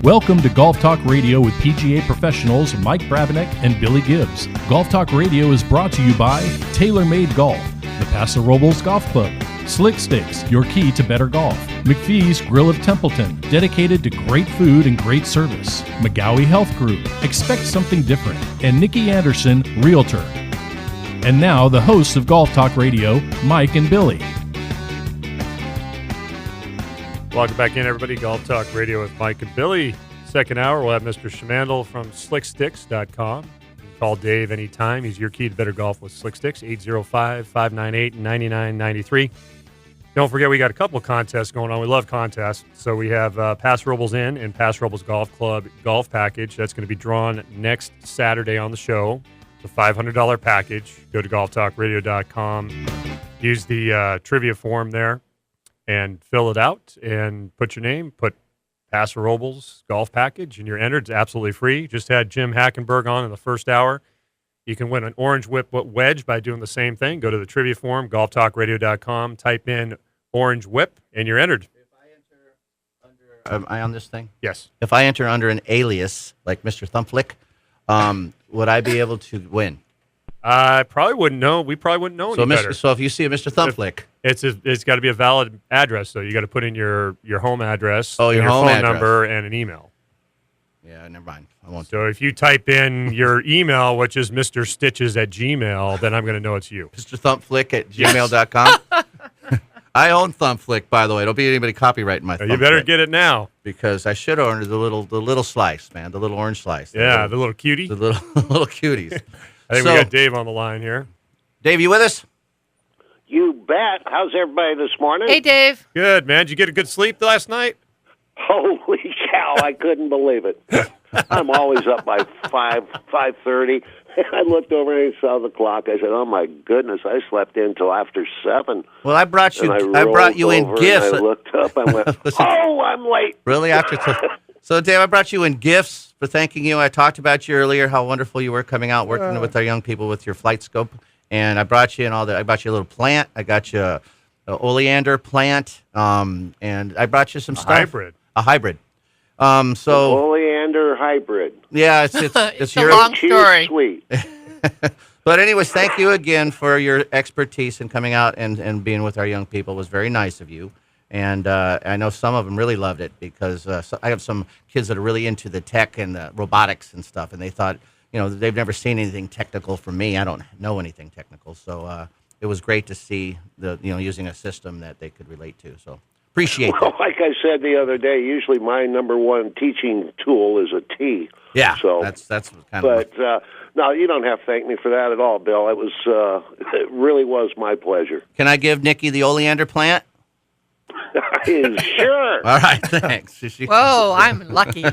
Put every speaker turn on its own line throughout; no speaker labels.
Welcome to Golf Talk Radio with PGA professionals Mike Brabenec and Billy Gibbs. Golf Talk Radio is brought to you by TaylorMade Golf, the Paso Robles Golf Club, Slick Sticks, your key to better golf, McPhee's Grill of Templeton, dedicated to great food and great service, McGowie Health Group, expect something different, and Nikki Anderson, Realtor. And now, the hosts of Golf Talk Radio, Mike and Billy.
Welcome back in, everybody. Golf Talk Radio with Mike and Billy. Second hour, we'll have Mr. Schmandl from slicksticks.com. You can call Dave anytime. He's your key to better golf with Slick Sticks, 805-598-9993. Don't forget, we got a couple of contests going on. We love contests. So we have Paso Robles Inn and Paso Robles Golf Club golf package. That's going to be drawn next Saturday on the show. It's a $500 package. Go to golftalkradio.com. Use the trivia form there and fill it out and put your name, put Paso Robles golf package, and you're entered. It's absolutely free. Just had Jim Hackenberg on in the first hour. You can win an Orange Whip wedge by doing the same thing. Go to the trivia form, golftalkradio.com, type in Orange Whip, and you're entered.
If I enter under, am I on this thing?
Yes.
If I enter under an alias like Mr. Thumpflick, would I be able to win?
I probably wouldn't know. We probably wouldn't know any better.
So if you see a Mr. Thumpflick,
it's got to be a valid address, though. You got to put in your home address,
your home
phone
address.
number, and an email.
Yeah, never mind. I won't.
So if you type in your email, which is mrstitches@gmail, then I'm going to know it's you.
Mr. Thumpflick at gmail.com. I own Thumpflick, by the way. Don't be anybody copyrighting my Thumpflick.
You better get it now.
Because I should have ordered the little slice, man, the little orange slice.
Yeah, the little cutie.
The little cuties.
I think we got Dave on the line here.
Dave, you with us?
You bet. How's everybody this morning?
Hey, Dave.
Good, man. Did you get a good sleep last night?
Holy cow, I couldn't believe it. I'm always up by 5:30. I looked over and saw the clock. I said, "Oh my goodness, I slept in till after 7."
Well, I brought you in gifts.
I looked up and went, "Oh, I'm late."
Really? So, Dave, I brought you in gifts for thanking you. I talked about you earlier, how wonderful you were coming out, working with our young people with your flight scope. And I brought you I brought you a little plant. I got you a oleander plant. And I brought you some stuff. A hybrid.
Oleander hybrid.
Yeah, it's
a long story.
Sweet.
But anyways, thank you again for your expertise in coming out and being with our young people. It was very nice of you. And I know some of them really loved it because I have some kids that are really into the tech and the robotics and stuff, and they thought, they've never seen anything technical from me. I don't know anything technical, so it was great to see using a system that they could relate to. So appreciate that.
Like I said the other day, usually my number one teaching tool is a tee.
Yeah,
so
that's kind
of. But no, you don't have to thank me for that at all, Bill. It really was my pleasure.
Can I give Nikki the oleander plant?
Sure.
All right, thanks.
Whoa, I'm lucky.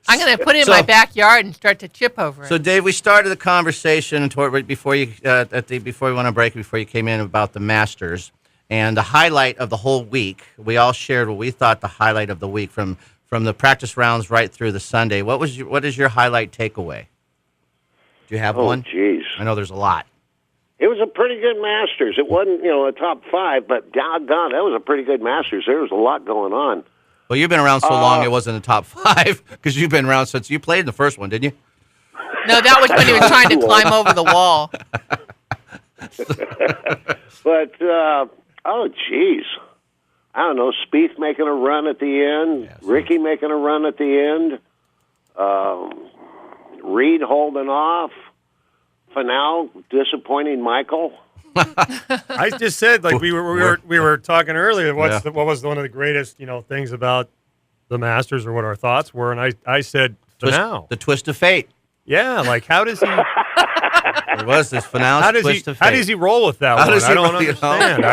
I'm going to put it in my backyard and start to chip over it.
So, Dave, we started the conversation before we went on break, before you came in, about the Masters and the highlight of the whole week. We all shared what we thought the highlight of the week from the practice rounds right through the Sunday. What is your highlight takeaway? Do you have one?
Oh, geez.
I know there's a lot.
It was a pretty good Masters. It wasn't, a top 5, but doggone, that was a pretty good Masters. There was a lot going on.
Well, you've been around so long, it wasn't a top 5 because you've been around since you played in the first one, didn't you?
No, that was when he was trying to climb over the wall.
But, geez. I don't know, Spieth making a run at the end, Ricky making a run at the end, Reed holding off, Finau disappointing Michael.
I just said, like we were talking earlier. What was one of the greatest things about the Masters, or what our thoughts were? And I said Finau,
the twist of fate.
Yeah, like how does he?
There was this Finau's twist of fate.
How does he roll with that one? I don't understand.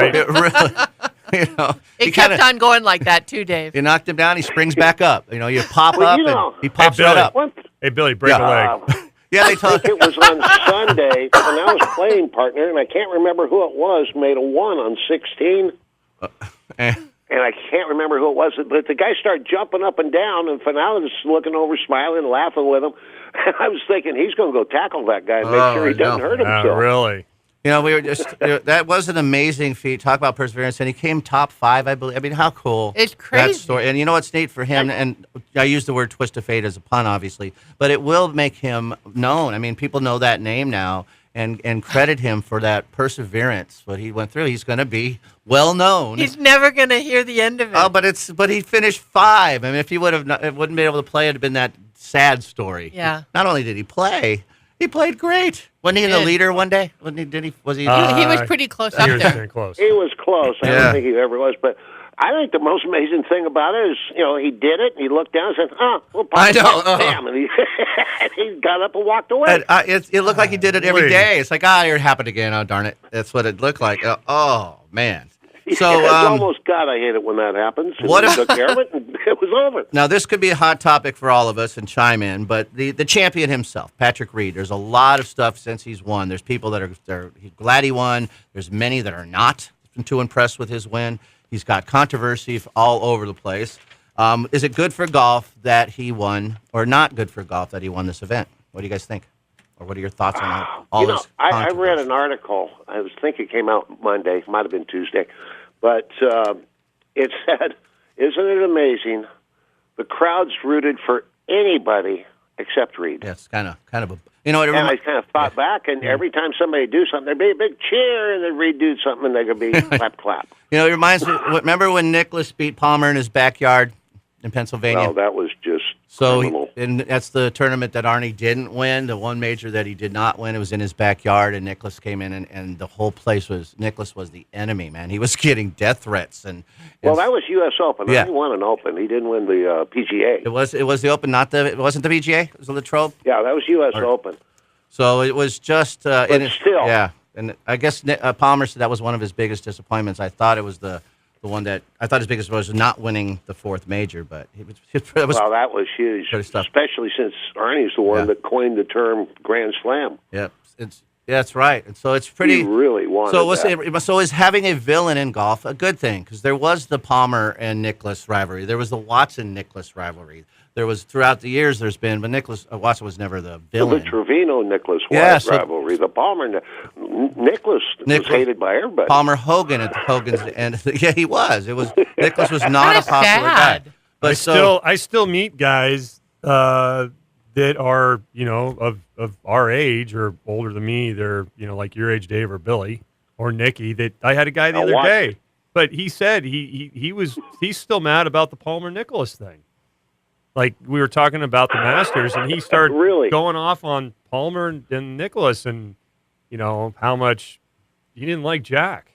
It kept on going like that too, Dave.
You knocked him down, he springs back up. You pop up, and he pops right up.
Hey, Billy, break a leg.
Yeah,
I think it was on Sunday, and I was playing partner, and I can't remember who it was, made a 1 on 16. And I can't remember who it was, but the guy started jumping up and down, and Finau was looking over, smiling, laughing with him. And I was thinking, he's going to go tackle that guy and make sure he doesn't hurt himself.
Really?
You know, we were just that was an amazing feat. Talk about perseverance, and he came top 5, I believe. I mean, how cool!
It's crazy.
That story. And you know what's neat for him? And I use the word twist of fate as a pun, obviously, but it will make him known. I mean, people know that name now, and credit him for that perseverance. What he went through, he's going to be well known.
He's never going to hear the end of it.
Oh, but he finished 5. I mean, if he wouldn't be able to play, it'd have been that sad story.
Yeah.
Not only did he play, he played great. Wasn't he the leader one day? Was he?
He was pretty close up
He was
there.
pretty close.
He was close. I
Yeah.
don't think he ever was. But I think the most amazing thing about it is, he did it, and he looked down and said, well,
I know.
damn. And he got up and walked away.
And, it looked like he did it every day. It's like, here it happened again. Oh, darn it. That's what it looked like. Oh, man. So,
it's almost God, I hate it when that happens. And he took care of it, and it was over.
Now, this could be a hot topic for all of us and chime in, but the champion himself, Patrick Reed, there's a lot of stuff since he's won. There's people that are glad he won. There's many that are not too impressed with his win. He's got controversy all over the place. Is it good for golf that he won, or not good for golf that he won this event? What do you guys think? Or what are your thoughts on all this
I read an article. I think it came out Monday. Might have been Tuesday. But it said, isn't it amazing? The crowd's rooted for anybody except Reed.
Yeah, it's kind of a, you know.
And I kind of fought back, and every time somebody do something, there'd be a big cheer, and then Reed do something, and they could be clap, clap.
You know, it reminds me. Remember when Nicklaus beat Palmer in his backyard in Pennsylvania?
No, that was just
so. And that's the tournament that Arnie didn't win. The one major that he did not win. It was in his backyard, and Nicklaus came in, and the whole place was Nicklaus was the enemy. Man, he was getting death threats, and
well, that was U.S. Open.
Yeah.
He won an Open. He didn't win the PGA.
It was the Open, it wasn't the PGA. It was the Latrobe.
Yeah, that was U.S. Open.
So it was just.
But still,
yeah. And I guess Palmer said that was one of his biggest disappointments. I thought it was the one that I thought his biggest was not winning the 4th major, but it was
well, that was huge, especially since Arnie's the one that coined the term Grand Slam.
Yeah, that's right. And so it's pretty.
He really wanted that.
So is having a villain in golf a good thing? Because there was the Palmer and Nicklaus rivalry. There was the Watson-Nicklaus rivalry. There was throughout the years. There's been, but Watson was never the villain.
The Trevino-Nicklaus rivalry. The Palmer Nicklaus was hated by everybody.
Palmer Hogan at Hogan's and yeah, he was. It was Nicklaus was not a popular guy. But
I still meet guys that are of our age or older than me. They're like your age, Dave or Billy or Nicky. That I had a guy the other day, but he said he's still mad about the Palmer Nicklaus thing. Like we were talking about the Masters, and he started going off on Palmer and Nicklaus, and how much he didn't like Jack.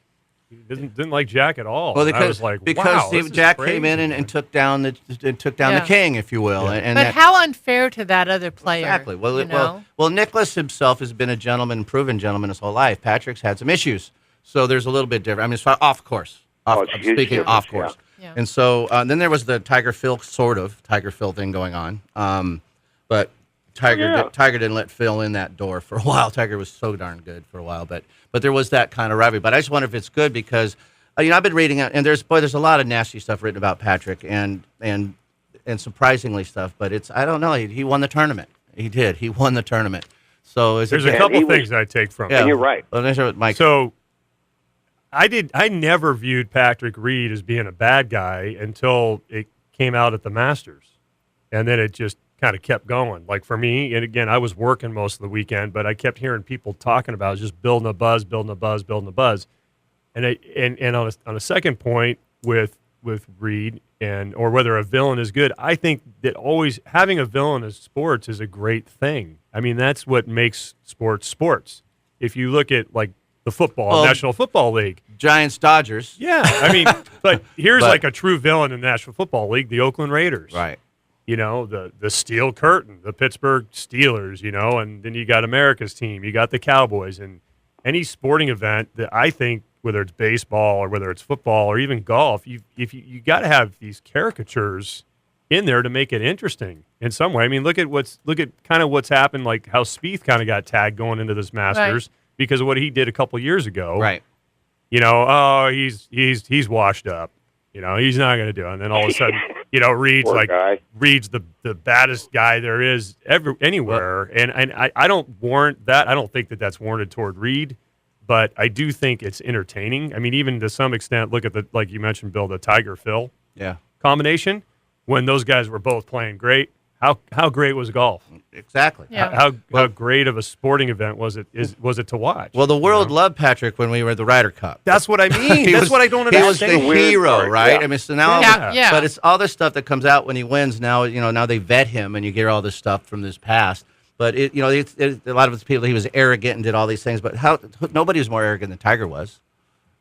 He didn't like Jack at all.
Well,
I was like,
because
wow,
Jack came in and took down the king, if you will.
Yeah. But how unfair to that other player?
Exactly. Well, Nicklaus himself has been a gentleman, proven gentleman his whole life. Patrick's had some issues, so there's a little bit different. I mean, it's off course. Speaking off course.
Yeah.
And so then there was the Tiger Phil thing going on. But Tiger didn't let Phil in that door for a while. Tiger was so darn good for a while, but there was that kind of rivalry. But I just wonder if it's good because I've been reading it, and there's a lot of nasty stuff written about Patrick and surprisingly stuff. But I don't know. He won the tournament. He did. He won the tournament. So
there's a couple things I take from it.
Yeah,
and you're right.
Well, Mike.
So I never viewed Patrick Reed as being a bad guy until it came out at the Masters, and then it just kind of kept going. Like for me, and again, I was working most of the weekend, but I kept hearing people talking about it, just building a buzz. And on a second point with Reed or whether a villain is good, I think that always having a villain in sports is a great thing. I mean, that's what makes sports. If you look at like the National Football League.
Giants, Dodgers.
Yeah, I mean, but here's like a true villain in the National Football League, the Oakland Raiders.
Right.
The Steel Curtain, the Pittsburgh Steelers, and then you got America's team, you got the Cowboys, and any sporting event that I think, whether it's baseball or whether it's football or even golf, you got to have these caricatures in there to make it interesting in some way. I mean, look at kind of what's happened, like how Spieth kind of got tagged going into this Masters. Right. Because of what he did a couple years ago,
right?
He's washed up. He's not going to do it. And then all of a sudden, Reed's the baddest guy there is anywhere. And I don't warrant that. I don't think that that's warranted toward Reed. but I do think it's entertaining. I mean, even to some extent, look at like you mentioned, Bill, the Tiger Phil combination. When those guys were both playing great, how great was golf?
Exactly.
Yeah.
How great of a sporting event was it to watch?
Well, the world loved Patrick when we were at the Ryder Cup.
That's what I mean. That's what I don't understand.
He was the hero, right?
Yeah.
I mean, so now,
Yeah.
but it's all this stuff that comes out when he wins. Now, now they vet him, and you get all this stuff from this past. But a lot of people, he was arrogant and did all these things. But nobody was more arrogant than Tiger was.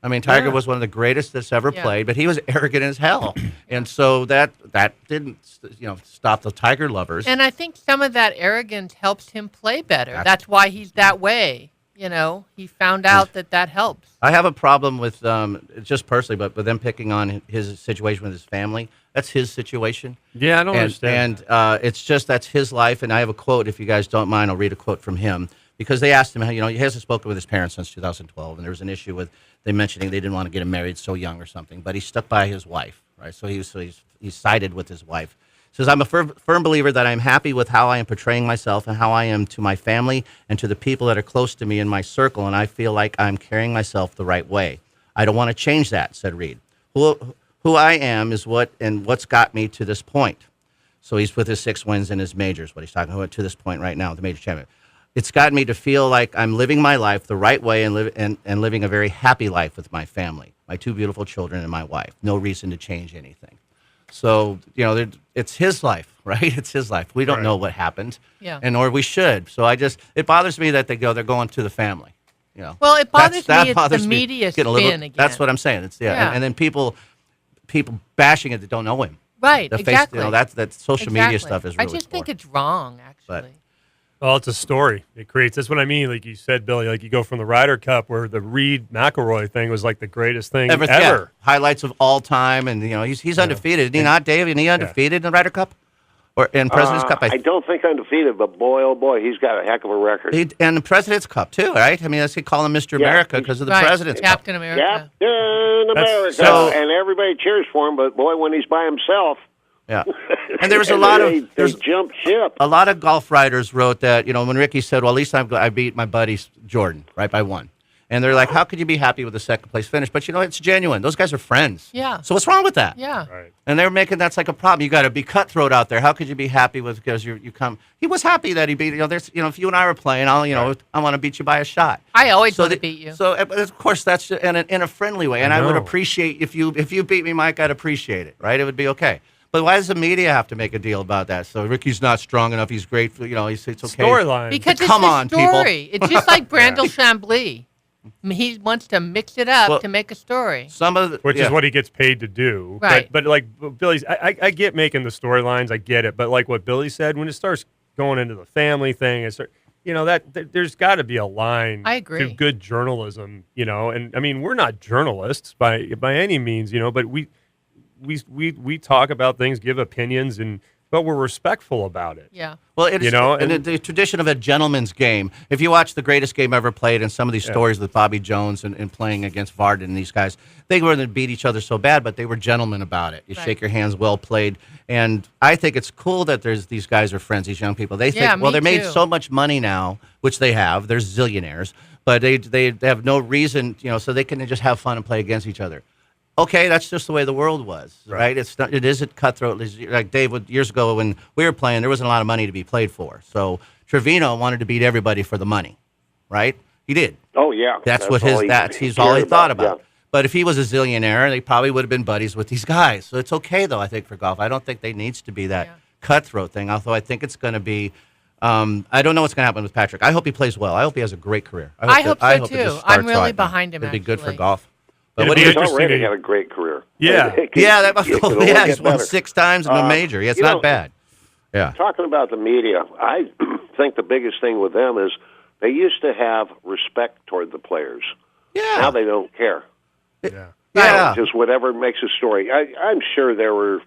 I mean, Tiger was one of the greatest that's ever played, but he was arrogant as hell, and so that didn't stop the Tiger lovers.
And I think some of that arrogance helps him play better. That's why he's that way. He found out that helps.
I have a problem with just personally, but them picking on his situation with his family. That's his situation.
Yeah, I don't understand.
And it's just that's his life. And I have a quote. If you guys don't mind, I'll read a quote from him because they asked him. He hasn't spoken with his parents since 2012, and there was an issue with they mentioning they didn't want to get him married so young or something. But he stuck by his wife, right? So he sided with his wife. Says, I'm a firm believer that I'm happy with how I am portraying myself and how I am to my family and to the people that are close to me in my circle, and I feel like I'm carrying myself the right way. I don't want to change that, said Reed. Who I am is what's got me to this point. So he's with his 6 wins in his majors, what he's talking about to this point right now, the major champion. It's gotten me to feel like I'm living my life the right way and living a very happy life with my family, my 2 beautiful children and my wife. No reason to change anything. So, it's his life, right? It's his life. We don't know what happened, or we should. So it bothers me that they're going to the family.
Well, it bothers me it's the media spin again.
That's what I'm saying. It's and then people bashing it that don't know him.
Right,
exactly. That social media
Exactly.
stuff is really
I just think it's wrong, actually.
Well, it's a story. It creates. That's what I mean. Like you said, Billy. Like you go from the Ryder Cup, where the Reed McIlroy thing was like the greatest thing ever.
Yeah. Highlights of all time, and he's undefeated. Isn't he not, Dave? Isn't he undefeated in the Ryder Cup or in President's Cup?
I don't think undefeated, but boy, oh boy, he's got a heck of a record.
And the President's Cup too, right? I mean, they call him Mr. America because of the President's Cup.
Captain America.
Captain America, and everybody cheers for him. But boy, when he's by himself.
Yeah, and there was a lot of
they jumped ship.
A lot of golf writers wrote that when Ricky said, "Well, at least I beat my buddy Jordan right by 1," and they're like, "How could you be happy with the second place finish?" But it's genuine. Those guys are friends.
Yeah.
So what's wrong with that?
Yeah.
Right.
And they're making that's like a problem. You got to be cutthroat out there. How could you be happy with because you come? He was happy that he beat. There's if you and I were playing, I want to beat you by a shot.
I always want to beat you.
So of course that's in a friendly way, and I would appreciate if you beat me, Mike. I'd appreciate it. Right? It would be okay. But why does the media have to make a deal about that? So Ricky's not strong enough. He's great. It's okay.
Storyline.
Because it's
come
a
on,
story.
people.
It's just like Brandel Chambly. He wants to mix it up to make a story.
Which is what he gets paid to do.
Right.
But like Billy's, I get making the storylines. I get it. But like what Billy said, when it starts going into the family thing, there's got to be a line.
I agree.
To good journalism. And I mean, we're not journalists by any means. But we talk about things, give opinions, but we're respectful about it.
Yeah.
Well, it's the tradition of a gentleman's game. If you watch the greatest game ever played and some of these stories with Bobby Jones and playing against Varden and these guys, they were going to beat each other so bad, but they were gentlemen about it. You shake your hands, well played. And I think it's cool that these guys are friends, these young people. They think, they made so much money now, which they have. They're zillionaires, but they have no reason, so they can just have fun and play against each other. Okay, that's just the way the world was, right? It isn't cutthroat. Like Dave, years ago when we were playing, there wasn't a lot of money to be played for. So Trevino wanted to beat everybody for the money, right? He did.
Oh yeah,
that's all he thought about. Yeah. But if he was a zillionaire, they probably would have been buddies with these guys. So it's okay though, I think, for golf. I don't think there needs to be that cutthroat thing. Although I think it's going to be. I don't know what's going to happen with Patrick. I hope he plays well. I hope he has a great career.
I hope so too. I'm really behind him.
It'd be good for golf.
But he's already had a great career.
Yeah.
That must go. Yeah, he's won 6 times in a major. Yeah, it's not bad. Yeah.
Talking about the media, I think the biggest thing with them is they used to have respect toward the players.
Yeah.
Now they don't care.
Yeah.
Just whatever makes a story. I'm sure there were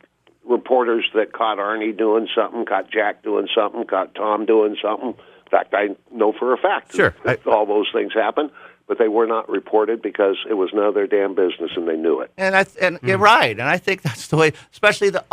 reporters that caught Arnie doing something, caught Jack doing something, caught Tom doing something. In fact, I know for a fact
that
all those things happen. but they were not reported because it was none of their damn business, and they knew it.
And you're right, and I think that's the way, especially the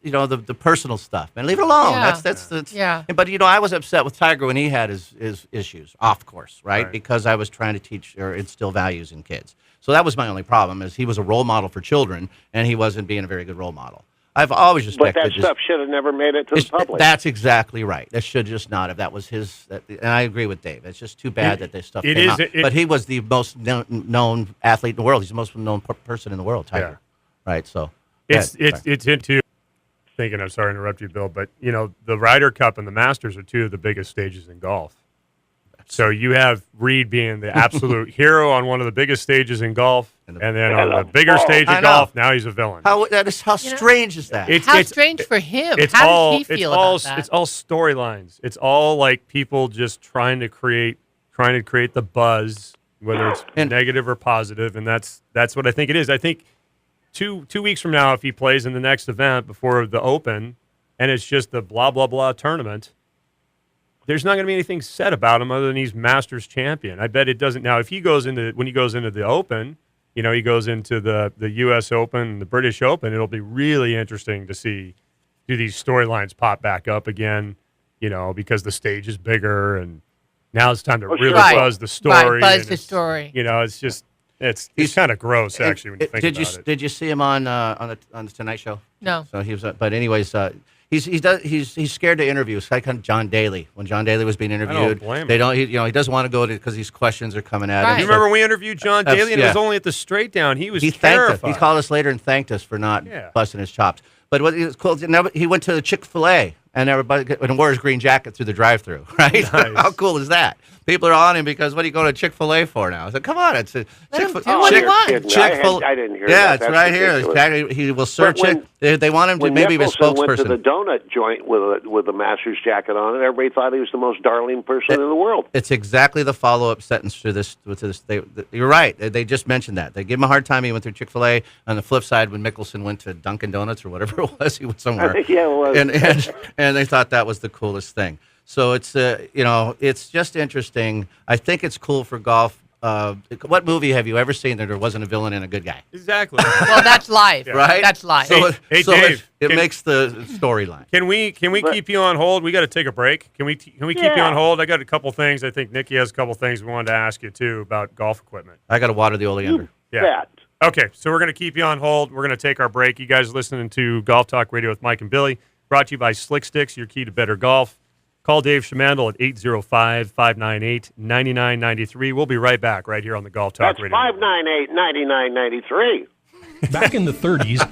the personal stuff. And leave it alone.
Yeah.
That's
Yeah.
But I was upset with Tiger when he had his issues off course, right? Because I was trying to teach or instill values in kids. So that was my only problem, is he was a role model for children, and he wasn't being a very good role model. I've always
But
respected
that stuff should have never made it to the public.
That's exactly right. That should just not have. That was his. And I agree with Dave. It's just too bad that this stuff came out. But he was the most known athlete in the world. He's the most known person in the world, Tiger. Yeah. Right. So
it's into thinking. I'm sorry to interrupt you, Bill, but the Ryder Cup and the Masters are two of the biggest stages in golf. So you have Reed being the absolute hero on one of the biggest stages in golf, and then on the bigger stage of golf, now he's a villain.
How strange is that?
How strange for him. How does he feel about that?
It's all storylines. It's all like people just trying to create the buzz, whether it's negative or positive, and that's what I think it is. I think two weeks from now, if he plays in the next event before the Open, and it's just the blah blah blah tournament, there's not going to be anything said about him other than he's Masters champion. I bet it doesn't. Now, if he goes into the Open, he goes into the U.S. Open, the British Open, it'll be really interesting to see, do these storylines pop back up again, because the stage is bigger, and now it's time to really buzz the story.
Right, buzz the story.
It's just, it's kind of gross, actually, when you think about it.
Did you see him on the Tonight Show?
No.
So he was, but anyways, he's scared to interview. It's like John Daly. When John Daly was being interviewed,
I don't blame him.
He doesn't want to go to because these questions are coming at him.
You remember we interviewed John Daly, and it was only at the straight down. He was terrified.
He called us later and thanked us for not busting his chops. But what was cool, he went to the Chick-fil-A and everybody wore his green jacket through the drive-through. Right?
Nice.
How cool is that? People are on him because what are you going to Chick-fil-A for now? I said, come on, it's a
Chick-fil-A. I didn't hear that.
Yeah, it's right here. He will search it. They want him to maybe be a spokesperson.
When went to the donut joint with a Masters jacket on it, everybody thought he was the most darling person in the world.
It's exactly the follow-up sentence to this. You're right. They just mentioned that. They give him a hard time. He went through Chick-fil-A. On the flip side, when Mickelson went to Dunkin' Donuts or whatever it was, he went somewhere.
Yeah, it was.
And they thought that was the coolest thing. So it's it's just interesting. I think it's cool for golf. What movie have you ever seen that there wasn't a villain and a good guy?
Exactly.
Well, that's life,
right?
That's life.
So,
Dave,
it makes the storyline.
Can we keep you on hold? We got to take a break. Can we keep you on hold? I got a couple things. I think Nikki has a couple things we wanted to ask you too about golf equipment.
I got to water the oleander.
Yeah. Okay, so we're going to keep you on hold. We're going to take our break. You guys are listening to Golf Talk Radio with Mike and Billy, brought to you by Slick Sticks, your key to better golf. Call Dave Shamandel at 805-598-9993. We'll be right back right here on the Golf Talk Radio.
That's 598-9993.
Back in the 30s,